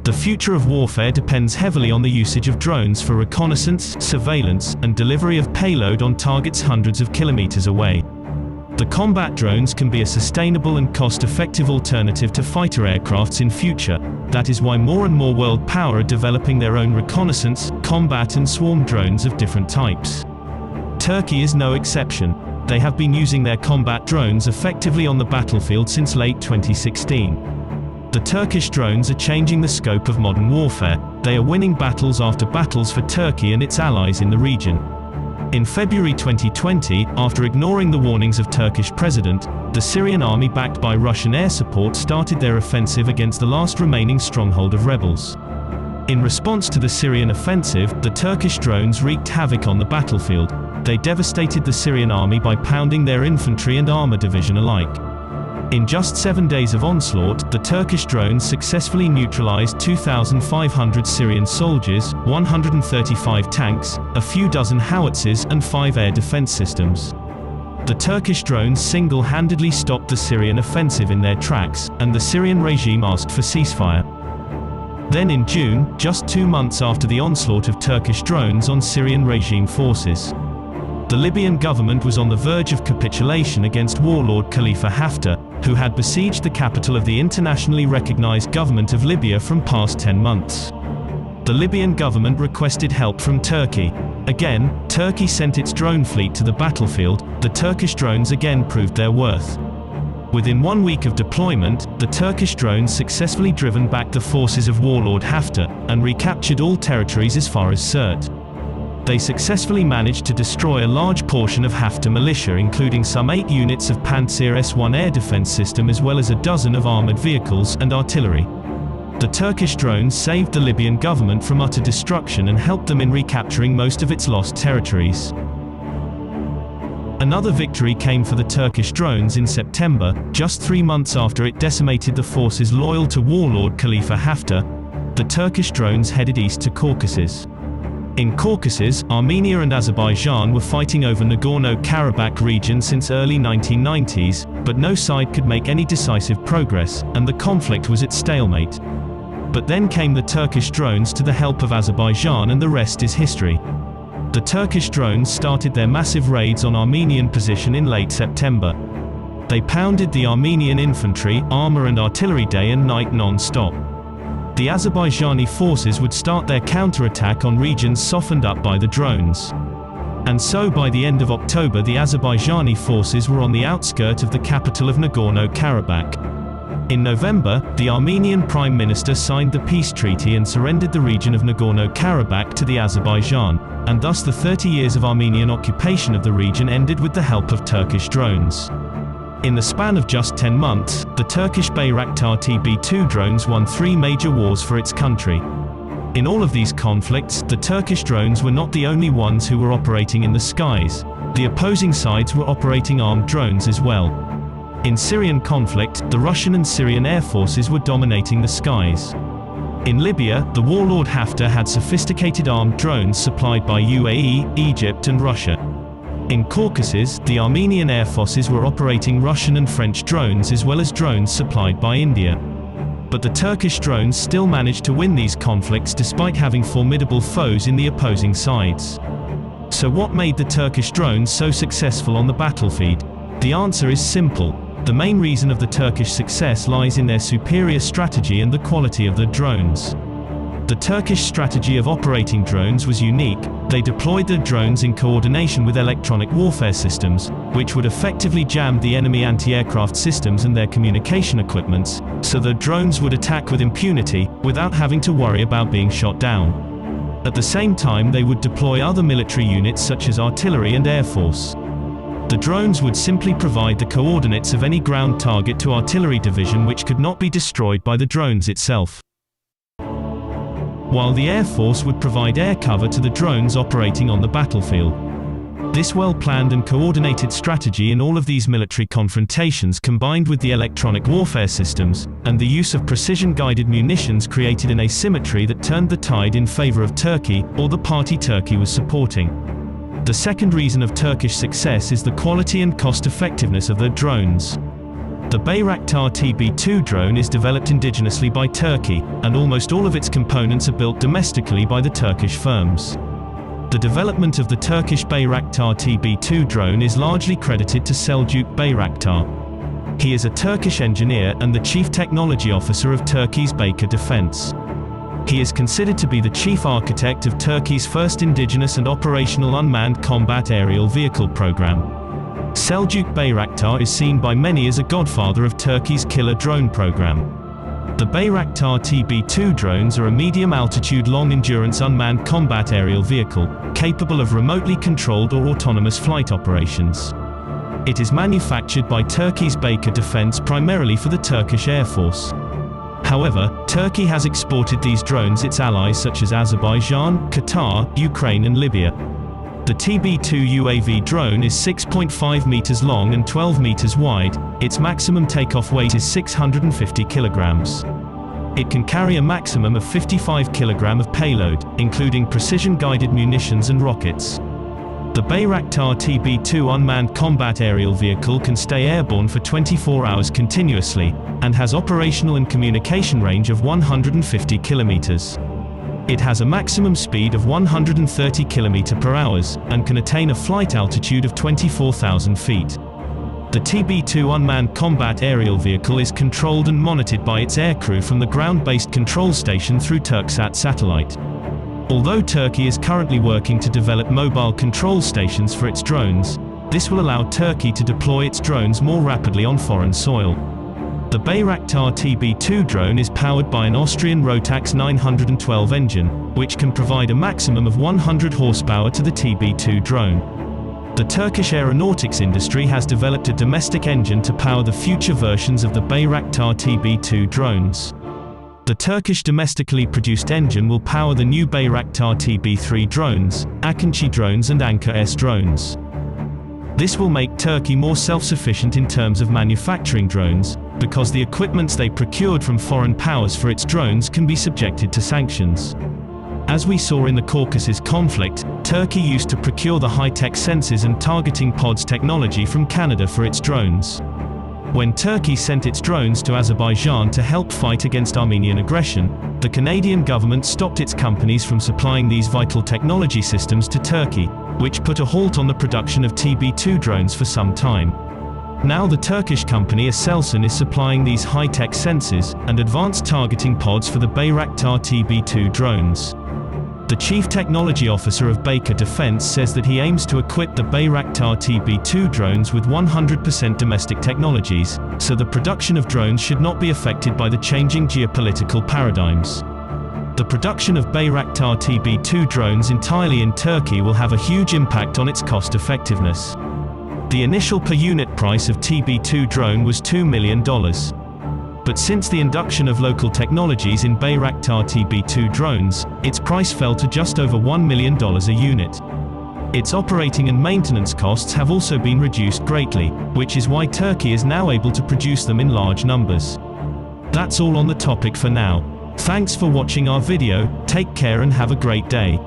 The future of warfare depends heavily on the usage of drones for reconnaissance, surveillance, and delivery of payload on targets hundreds of kilometers away. The combat drones can be a sustainable and cost-effective alternative to fighter aircrafts in future. That is why more and more world power are developing their own reconnaissance, combat and swarm drones of different types. Turkey is no exception. They have been using their combat drones effectively on the battlefield since late 2016. The Turkish drones are changing the scope of modern warfare. They are winning battles after battles for Turkey and its allies in the region. In February 2020, after ignoring the warnings of Turkish president, the Syrian army backed by Russian air support started their offensive against the last remaining stronghold of rebels. In response to the Syrian offensive, the Turkish drones wreaked havoc on the battlefield. They devastated the Syrian army by pounding their infantry and armor division alike. In just 7 days of onslaught, the Turkish drones successfully neutralized 2,500 Syrian soldiers, 135 tanks, a few dozen howitzers, and 5 air defense systems. The Turkish drones single-handedly stopped the Syrian offensive in their tracks, and the Syrian regime asked for ceasefire. Then in June, just 2 months after the onslaught of Turkish drones on Syrian regime forces, the Libyan government was on the verge of capitulation against warlord Khalifa Haftar, who had besieged the capital of the internationally recognized government of Libya from past 10 months. The Libyan government requested help from Turkey. Again, Turkey sent its drone fleet to the battlefield. The Turkish drones again proved their worth. Within 1 week of deployment, the Turkish drones successfully driven back the forces of warlord Haftar, and recaptured all territories as far as Sirte. They successfully managed to destroy a large portion of Haftar militia, including some 8 units of Pantsir S-1 air defense system as well as a dozen of armored vehicles and artillery. The Turkish drones saved the Libyan government from utter destruction and helped them in recapturing most of its lost territories. Another victory came for the Turkish drones in September, just 3 months after it decimated the forces loyal to warlord Khalifa Haftar. The Turkish drones headed east to Caucasus. In Caucasus, Armenia and Azerbaijan were fighting over Nagorno-Karabakh region since early 1990s, but no side could make any decisive progress, and the conflict was at stalemate. But then came the Turkish drones to the help of Azerbaijan, and the rest is history. The Turkish drones started their massive raids on Armenian position in late September. They pounded the Armenian infantry, armor and artillery day and night non-stop. The Azerbaijani forces would start their counterattack on regions softened up by the drones. And so by the end of October the Azerbaijani forces were on the outskirts of the capital of Nagorno-Karabakh. In November, the Armenian Prime Minister signed the peace treaty and surrendered the region of Nagorno-Karabakh to the Azerbaijan, and thus the 30 years of Armenian occupation of the region ended with the help of Turkish drones. In the span of just 10 months, the Turkish Bayraktar TB2 drones won 3 major wars for its country. In all of these conflicts, the Turkish drones were not the only ones who were operating in the skies. The opposing sides were operating armed drones as well. In Syrian conflict, the Russian and Syrian air forces were dominating the skies. In Libya, the warlord Haftar had sophisticated armed drones supplied by UAE, Egypt and Russia. In Caucasus, the Armenian air forces were operating Russian and French drones as well as drones supplied by India. But the Turkish drones still managed to win these conflicts despite having formidable foes in the opposing sides. So what made the Turkish drones so successful on the battlefield? The answer is simple. The main reason of the Turkish success lies in their superior strategy and the quality of the drones. The Turkish strategy of operating drones was unique. They deployed their drones in coordination with electronic warfare systems, which would effectively jam the enemy anti-aircraft systems and their communication equipments, so the drones would attack with impunity, without having to worry about being shot down. At the same time they would deploy other military units such as artillery and air force. The drones would simply provide the coordinates of any ground target to artillery division which could not be destroyed by the drones itself, while the Air Force would provide air cover to the drones operating on the battlefield. This well-planned and coordinated strategy in all of these military confrontations combined with the electronic warfare systems, and the use of precision-guided munitions created an asymmetry that turned the tide in favor of Turkey, or the party Turkey was supporting. The second reason of Turkish success is the quality and cost-effectiveness of their drones. The Bayraktar TB2 drone is developed indigenously by Turkey, and almost all of its components are built domestically by the Turkish firms. The development of the Turkish Bayraktar TB2 drone is largely credited to Selçuk Bayraktar. He is a Turkish engineer and the Chief Technology Officer of Turkey's Bitte Defense. He is considered to be the chief architect of Turkey's first indigenous and operational unmanned combat aerial vehicle program. Selçuk Bayraktar is seen by many as a godfather of Turkey's killer drone program. The Bayraktar TB2 drones are a medium-altitude long-endurance unmanned combat aerial vehicle, capable of remotely controlled or autonomous flight operations. It is manufactured by Turkey's Bitte Defense primarily for the Turkish Air Force. However, Turkey has exported these drones to its allies such as Azerbaijan, Qatar, Ukraine and Libya. The TB2 UAV drone is 6.5 meters long and 12 meters wide. Its maximum takeoff weight is 650 kilograms. It can carry a maximum of 55 kilograms of payload, including precision-guided munitions and rockets. The Bayraktar TB2 unmanned combat aerial vehicle can stay airborne for 24 hours continuously, and has operational and communication range of 150 kilometers. It has a maximum speed of 130 km/h, and can attain a flight altitude of 24,000 feet. The TB2 unmanned combat aerial vehicle is controlled and monitored by its aircrew from the ground-based control station through Turksat satellite. Although Turkey is currently working to develop mobile control stations for its drones, this will allow Turkey to deploy its drones more rapidly on foreign soil. The Bayraktar TB2 drone is powered by an Austrian Rotax 912 engine, which can provide a maximum of 100 horsepower to the TB2 drone. The Turkish aeronautics industry has developed a domestic engine to power the future versions of the Bayraktar TB2 drones. The Turkish domestically produced engine will power the new Bayraktar TB3 drones, Akıncı drones and Anka S drones. This will make Turkey more self-sufficient in terms of manufacturing drones, because the equipments they procured from foreign powers for its drones can be subjected to sanctions. As we saw in the Caucasus conflict, Turkey used to procure the high-tech sensors and targeting pods technology from Canada for its drones. When Turkey sent its drones to Azerbaijan to help fight against Armenian aggression, the Canadian government stopped its companies from supplying these vital technology systems to Turkey, which put a halt on the production of TB2 drones for some time. Now the Turkish company Aselsan is supplying these high-tech sensors and advanced targeting pods for the Bayraktar TB2 drones. The Chief Technology Officer of Bitte Defense says that he aims to equip the Bayraktar TB2 drones with 100% domestic technologies, so the production of drones should not be affected by the changing geopolitical paradigms. The production of Bayraktar TB2 drones entirely in Turkey will have a huge impact on its cost effectiveness. The initial per-unit price of TB2 drone was $2 million. But since the induction of local technologies in Bayraktar TB2 drones, its price fell to just over $1 million a unit. Its operating and maintenance costs have also been reduced greatly, which is why Turkey is now able to produce them in large numbers. That's all on the topic for now. Thanks for watching our video, take care and have a great day.